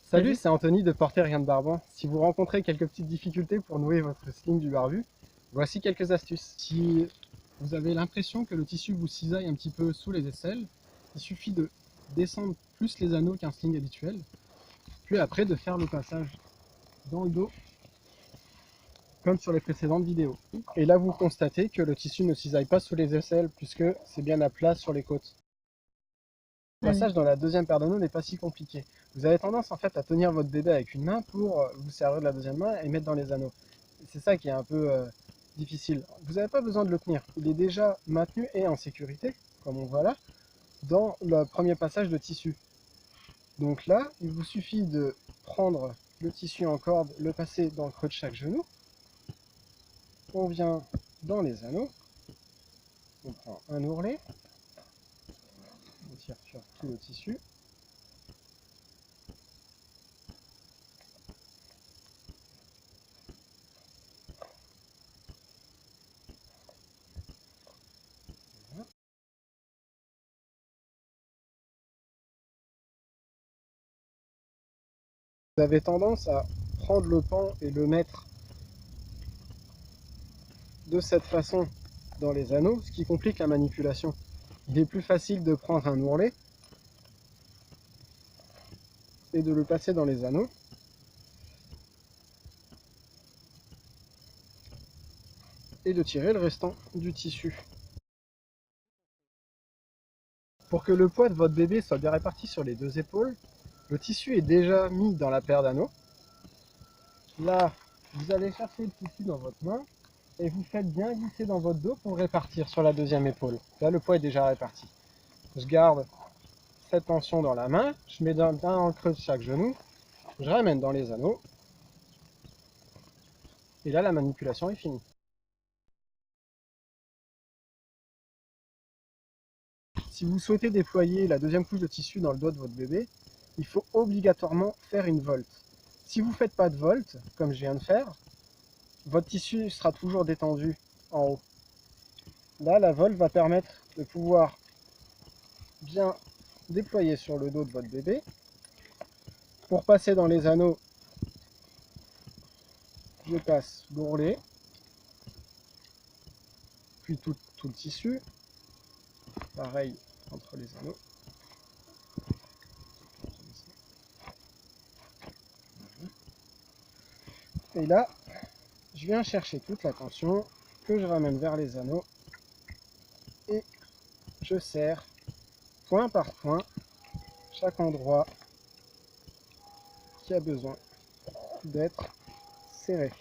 Salut, c'est Anthony de Porter Rien de Barbant. Si vous rencontrez quelques petites difficultés pour nouer votre sling du barbu, voici quelques astuces. Si vous avez l'impression que le tissu vous cisaille un petit peu sous les aisselles, il suffit de descendre plus les anneaux qu'un sling habituel, puis après de faire le passage dans le dos, comme sur les précédentes vidéos. Et là, vous constatez que le tissu ne cisaille pas sous les aisselles, puisque c'est bien à plat sur les côtes. Le passage dans la deuxième paire d'anneaux n'est pas si compliqué. Vous avez tendance en fait à tenir votre bébé avec une main pour vous servir de la deuxième main et mettre dans les anneaux. C'est ça qui est un peu difficile. Vous n'avez pas besoin de le tenir. Il est déjà maintenu et en sécurité, comme on voit là, dans le premier passage de tissu. Donc là, il vous suffit de prendre le tissu en corde, le passer dans le creux de chaque genou. On vient dans les anneaux. On prend un ourlet. On tire sur tout le tissu. Vous avez tendance à prendre le pan et le mettre de cette façon dans les anneaux, ce qui complique la manipulation. Il est plus facile de prendre un ourlet et de le passer dans les anneaux. Et de tirer le restant du tissu. Pour que le poids de votre bébé soit bien réparti sur les deux épaules, le tissu est déjà mis dans la paire d'anneaux. Là, vous allez chercher le tissu dans votre main et vous faites bien glisser dans votre dos pour le répartir sur la deuxième épaule. Là, le poids est déjà réparti. Je garde cette tension dans la main, je mets bien dans le creux de chaque genou, je ramène dans les anneaux, et là, la manipulation est finie. Si vous souhaitez déployer la deuxième couche de tissu dans le dos de votre bébé, il faut obligatoirement faire une volte. Si vous ne faites pas de volte, comme je viens de faire, votre tissu sera toujours détendu en haut. Là, la volte va permettre de pouvoir bien déployer sur le dos de votre bébé. Pour passer dans les anneaux, je passe l'ourlet, puis tout le tissu. Pareil entre les anneaux. Et là, je viens chercher toute la tension que je ramène vers les anneaux et je serre point par point chaque endroit qui a besoin d'être serré.